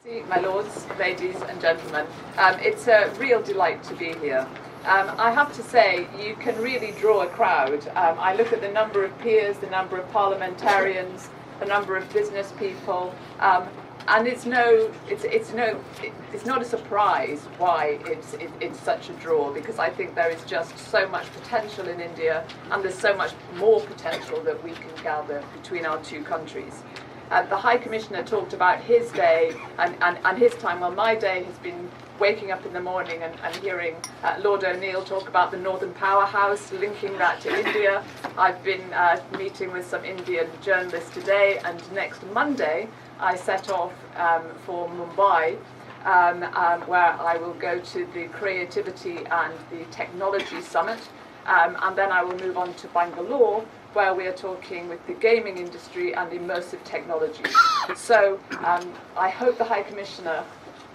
My lords, ladies and gentlemen, it's a real delight to be here. I have to say, you can really draw a crowd. I look at the number of peers, the number of parliamentarians, the number of business people, and it's not a surprise why it's such a draw, because I think there is just so much potential in India, and there's so much more potential that we can gather between our two countries. The High Commissioner talked about his day and his time. Well, my day has been waking up in the morning and hearing Lord O'Neill talk about the Northern Powerhouse, linking that to India. I've been meeting with some Indian journalists today, and next Monday I set off for Mumbai, where I will go to the Creativity and the Technology Summit, and then I will move on to Bangalore, where we are talking with the gaming industry and immersive technology. So I hope the High Commissioner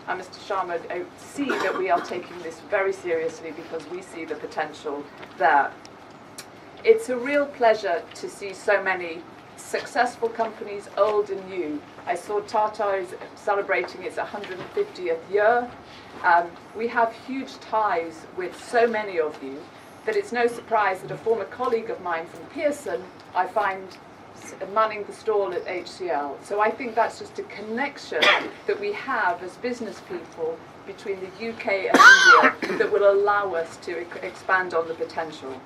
and Mr. Sharma see that we are taking this very seriously, because we see the potential there. It's a real pleasure to see so many successful companies, old and new. I saw Tata is celebrating its 150th year. We have huge ties with so many of you that it's no surprise that a former colleague of mine from Pearson I find manning the stall at HCL. So I think that's just a connection that we have as business people between the UK and India that will allow us to expand on the potential.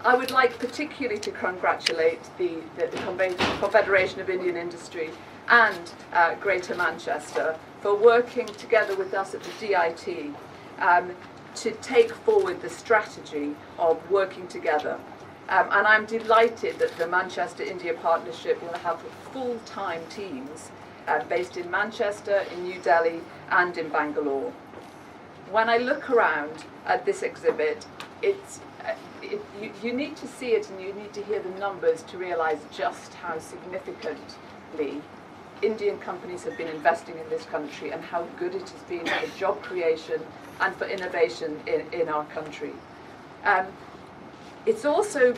I would like particularly to congratulate the Confederation of Indian Industry and Greater Manchester for working together with us at the DIT to take forward the strategy of working together. And I'm delighted that the Manchester-India Partnership will have full-time teams based in Manchester, in New Delhi, and in Bangalore. When I look around at this exhibit, you need to see it and you need to hear the numbers to realise just how significantly Indian companies have been investing in this country and how good it has been for job creation and for innovation in our country. It's also,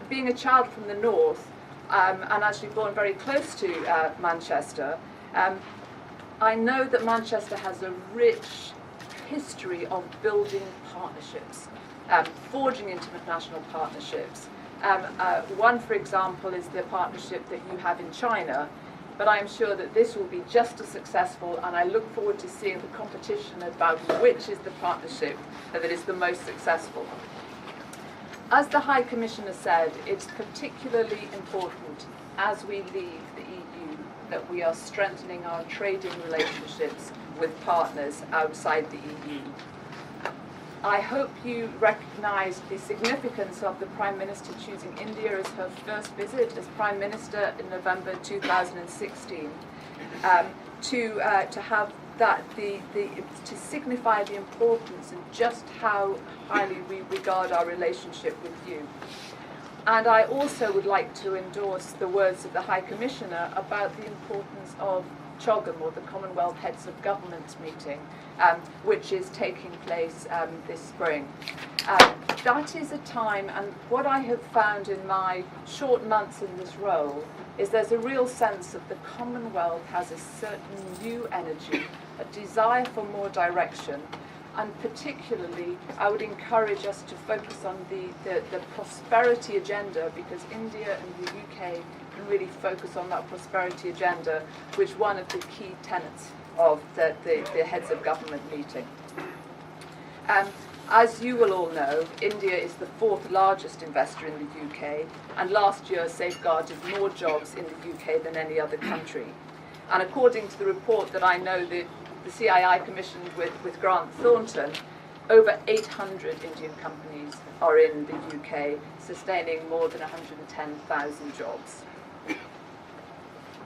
being a child from the north and actually born very close to Manchester, I know that Manchester has a rich history of building partnerships, forging international partnerships. One, for example, is the partnership that you have in China, but I am sure that this will be just as successful, and I look forward to seeing the competition about which is the partnership that is the most successful. As the High Commissioner said, it's particularly important as we leave the EU that we are strengthening our trading relationships with partners outside the EU. I hope you recognise the significance of the Prime Minister choosing India as her first visit as Prime Minister in November 2016, to have that to signify the importance and just how highly we regard our relationship with you. And I also would like to endorse the words of the High Commissioner about the importance of CHOGM, or the Commonwealth Heads of Government meeting, which is taking place this spring. That is a time, and what I have found in my short months in this role is there's a real sense that the Commonwealth has a certain new energy, a desire for more direction, and particularly I would encourage us to focus on the prosperity agenda, because India and the UK can really focus on that prosperity agenda, which is one of the key tenets of the Heads of Government meeting. As you will all know, India is the fourth largest investor in the UK, and last year safeguarded more jobs in the UK than any other country. And according to the report that I know that the CII commissioned with Grant Thornton, over 800 Indian companies are in the UK, sustaining more than 110,000 jobs.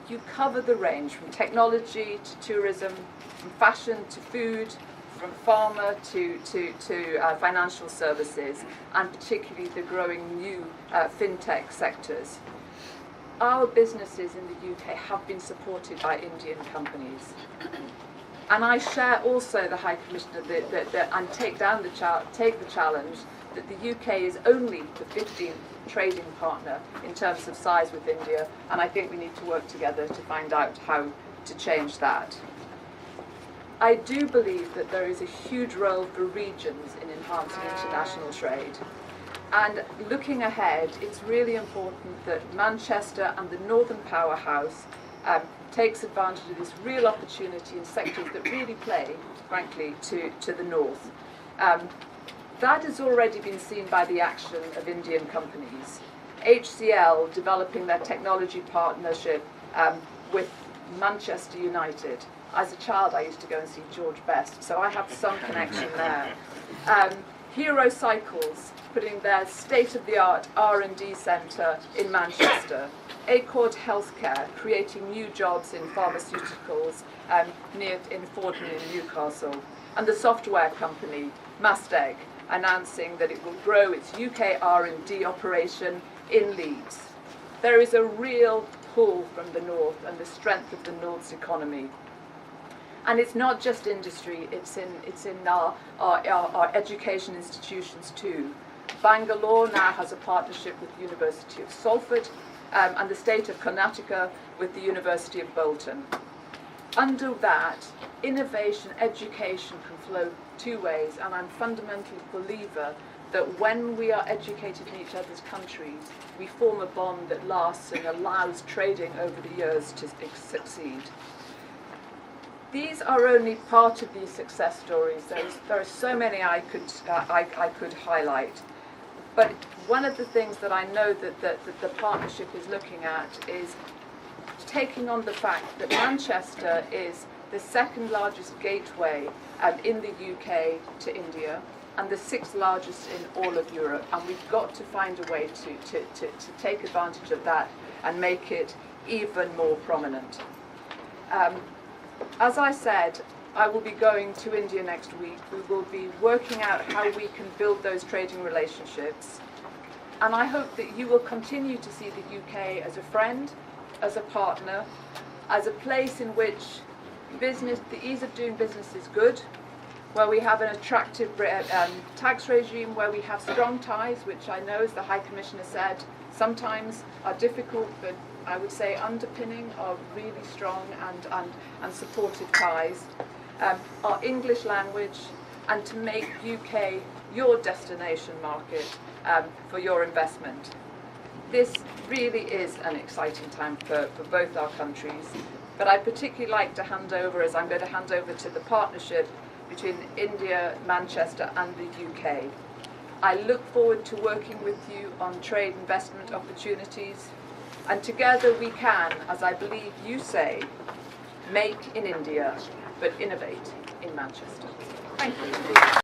You cover the range from technology to tourism, from fashion to food, from pharma to financial services, and particularly the growing new fintech sectors. Our businesses in the UK have been supported by Indian companies. And I share also the High Commissioner and take the challenge that the UK is only the 15th trading partner in terms of size with India, and I think we need to work together to find out how to change that. I do believe that there is a huge role for regions in enhancing international trade. And looking ahead, it's really important that Manchester and the Northern Powerhouse takes advantage of this real opportunity in sectors that really play, frankly, to the north. That has already been seen by the action of Indian companies. HCL developing their technology partnership with Manchester United. As a child, I used to go and see George Best, so I have some connection there. Hero Cycles putting their state-of-the-art R&D centre in Manchester. Accord Healthcare creating new jobs in pharmaceuticals in Fordham in Newcastle. And the software company, Masteg, announcing that it will grow its UK R&D operation in Leeds. There is a real pull from the north and the strength of the north's economy. And it's not just industry, it's in our education institutions too. Bangalore now has a partnership with the University of Salford and the state of Karnataka with the University of Bolton. Under that, innovation, education can flow two ways, and I'm a fundamental believer that when we are educated in each other's countries, we form a bond that lasts and allows trading over the years to succeed. These are only part of these success stories. There are so many I could highlight. But one of the things that I know that the partnership is looking at is taking on the fact that Manchester is the second largest gateway in the UK to India and the sixth largest in all of Europe. And we've got to find a way to take advantage of that and make it even more prominent. As I said, I will be going to India next week. We will be working out how we can build those trading relationships. And I hope that you will continue to see the UK as a friend, as a partner, as a place in which the ease of doing business is good, where we have an attractive tax regime, where we have strong ties, which I know, as the High Commissioner said, sometimes are difficult, but I would say underpinning are really strong and supportive ties. Our English language, and to make UK your destination market for your investment. This really is an exciting time for both our countries, but I'd particularly like to hand over, as I'm going to hand over to the partnership between India, Manchester and the UK. I look forward to working with you on trade investment opportunities, and together we can, as I believe you say, make in India, but innovate in Manchester. Thank you.